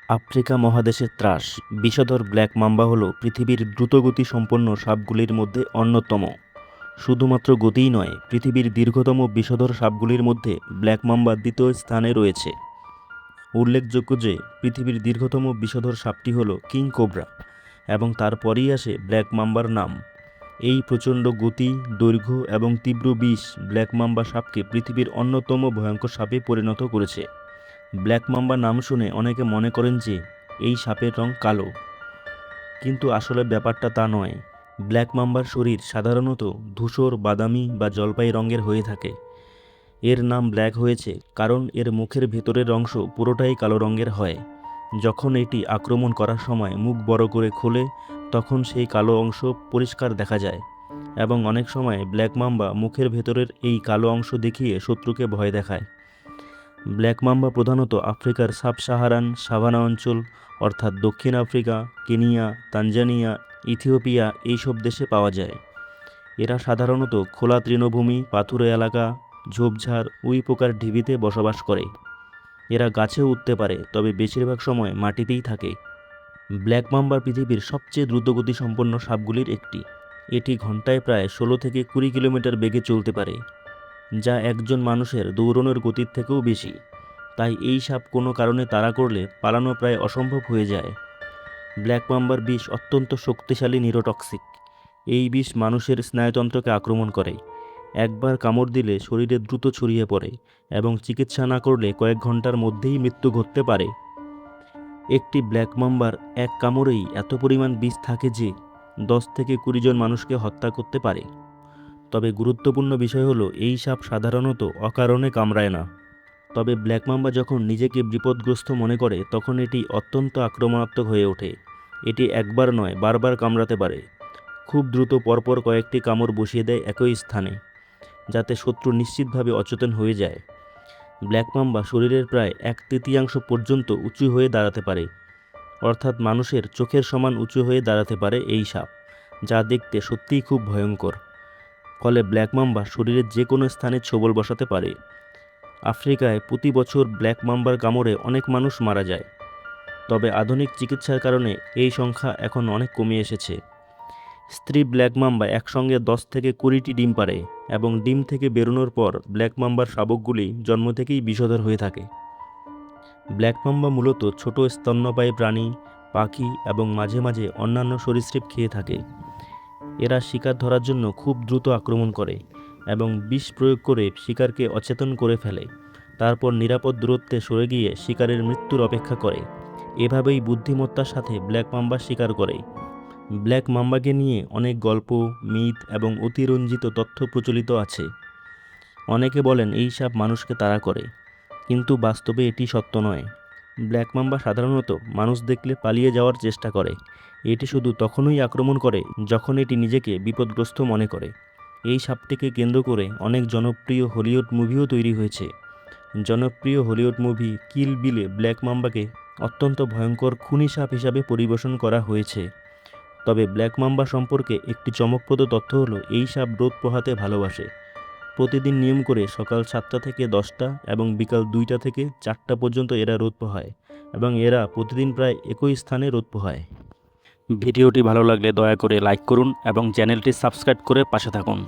Africa মহাদেশের ত্রাস বিষধর ব্ল্যাক মাম্বা হল পৃথিবীর দ্রুতগতি সম্পন্ন সাপগুলির মধ্যে অন্যতম। শুধুমাত্র গতিই নয়, পৃথিবীর দীর্ঘতম বিষধর সাপগুলির মধ্যে ব্ল্যাক মাম্বা দ্বিতীয় স্থানে রয়েছে। উল্লেখযোগ্য যে পৃথিবীর দীর্ঘতম বিষধর সাপটি হল কিং কোবরা এবং তারপরেই আসে ব্ল্যাক মাম্বার নাম। এই প্রচণ্ড গতি, দৈর্ঘ্য এবং তীব্র বিষ ব্ল্যাক মাম্বা সাপকে পৃথিবীর অন্যতম ভয়ঙ্কর সাপে পরিণত করেছে। ব্ল্যাক মাম্বা নাম শুনে অনেকে মনে করেন যে এই সাপের রং কালো, কিন্তু আসলে ব্যাপারটা তা নয়। ব্ল্যাক মাম্বার শরীর সাধারণত ধূসর, বাদামি বা জলপাই রঙের হয়ে থাকে। এর নাম ব্ল্যাক হয়েছে কারণ এর মুখের ভেতরের অংশ পুরোটাই কালো রঙের হয়। যখন এটি আক্রমণ করার সময় মুখ বড় করে খোলে, তখন সেই কালো অংশ পরিষ্কার দেখা যায় এবং অনেক সময় ব্ল্যাক মাম্বা মুখের ভেতরের এই কালো অংশ দেখিয়ে শত্রুকে ভয় দেখায়। ব্ল্যাক মাম্বা প্রধানত আফ্রিকার সাব সাহারান সাভানা অঞ্চল অর্থাৎ দক্ষিণ আফ্রিকা, কেনিয়া, তানজানিয়া, ইথিওপিয়া এইসব দেশে পাওয়া যায়। এরা সাধারণত খোলা তৃণভূমি, পাথুরে এলাকা, ঝোপঝাড়, উইপোকার ঢিবিতে বসবাস করে। এরা গাছেও উঠতে পারে, তবে বেশিরভাগ সময় মাটিতেই থাকে। ব্ল্যাক মাম্বা পৃথিবীর সবচেয়ে দ্রুতগতি সম্পন্ন সাপগুলির একটি। এটি ঘন্টায় প্রায় 16 থেকে 20 কিলোমিটার বেগে চলতে পারে, যা একজন মানুষের দৌড়ানোর গতির থেকেও বেশি। তাই এই সাপ কোনো কারণে তাড়া করলে পালানো প্রায় অসম্ভব হয়ে যায়। ব্ল্যাক মাম্বার বিষ অত্যন্ত শক্তিশালী নিউরোটক্সিক। এই বিষ মানুষের স্নায়ুতন্ত্রকে আক্রমণ করে। একবার কামড় দিলে শরীরে দ্রুত ছড়িয়ে পড়ে এবং চিকিৎসা না করলে কয়েক ঘন্টার মধ্যেই মৃত্যু ঘটতে পারে। একটি ব্ল্যাক মাম্বার এক কামড়েই এত পরিমাণ বিষ থাকে যে 10 থেকে 20 জন মানুষকে হত্যা করতে পারে। তবে গুরুত্বপূর্ণ বিষয় হলো এই সাপ সাধারণত অকারণে কামড়ায় না। তবে ব্ল্যাক মাম্বা যখন নিজেকে বিপদগ্রস্ত মনে করে তখন এটি অত্যন্ত আক্রমণাত্মক হয়ে ওঠে। এটি একবার নয়, বারবার কামড়াতে পারে। খুব দ্রুত পরপর কয়েকটি কামড় বসিয়ে দেয় একই স্থানে, যাতে শত্রু নিশ্চিতভাবে অচেতন হয়ে যায়। ব্ল্যাক মাম্বা শরীরের প্রায় 1/3 পর্যন্ত উঁচু হয়ে দাঁড়াতে পারে, অর্থাৎ মানুষের চোখের সমান উঁচু হয়ে দাঁড়াতে পারে এই সাপ, যা দেখতে সত্যিই খুব ভয়ঙ্কর। ফলে ব্ল্যাক মাম্বা শরীরের যে কোনো স্থানে ছোবল বসাতে পারে। আফ্রিকায় প্রতি বছর ব্ল্যাক মাম্বার কামড়ে অনেক মানুষ মারা যায়, তবে আধুনিক চিকিৎসার কারণে এই সংখ্যা এখন অনেক কমে এসেছে। স্ত্রী ব্ল্যাক মাম্বা একসঙ্গে 10 থেকে 20টি ডিম পাড়ে এবং ডিম থেকে বেরোনোর পর ব্ল্যাক মাম্বার শাবকগুলি জন্ম থেকেই বিষধর হয়ে থাকে। ব্ল্যাক মাম্বা মূলত ছোট স্তন্যপায়ী প্রাণী, পাখি এবং মাঝে মাঝে অন্যান্য সরীসৃপ খেয়ে থাকে। এরা শিকার ধরার জন্য খুব দ্রুত আক্রমণ করে এবং বিষ প্রয়োগ করে শিকারকে অচেতন করে ফেলে। তারপর নিরাপদ দূরত্বে সরে গিয়ে শিকারের মৃত্যুর অপেক্ষা করে। এভাবেই বুদ্ধিমত্তার সাথে ব্ল্যাক মাম্বা শিকার করে। ব্ল্যাক মাম্বাকে নিয়ে অনেক গল্প, মিথ এবং অতিরঞ্জিত তথ্য প্রচলিত আছে। অনেকে বলেন এই সাপ মানুষকে তাড়া করে, কিন্তু বাস্তবে এটি সত্য নয়। ব্ল্যাক মাম্বা সাধারণত মানুষ দেখলে পালিয়ে যাওয়ার চেষ্টা করে। এটি শুধু তখনই আক্রমণ করে যখন এটি নিজেকে বিপদগ্রস্ত মনে করে। এই সাপটিকে কেন্দ্র করে অনেক জনপ্রিয় হলিউড মুভিও তৈরি হয়েছে। জনপ্রিয় হলিউড মুভি কিল বিলে ব্ল্যাক মাম্বাকে অত্যন্ত ভয়ঙ্কর খুনি সাপ হিসাবে পরিবেশন করা হয়েছে। তবে ব্ল্যাক মাম্বা সম্পর্কে একটি চমকপ্রদ তথ্য হলো এই সাপ রোদ পোহাতে ভালোবাসে। প্রতিদিন নিয়ম করে সকাল 7টা থেকে 10টা এবং বিকাল 2টা থেকে 4টা পর্যন্ত এরা রোদ পোহায় এবং এরা প্রতিদিন প্রায় একই স্থানে রোদ পোহায়। ভিডিওটি ভালো লাগলে দয়া করে লাইক করুন এবং চ্যানেলটি সাবস্ক্রাইব করে পাশে থাকুন।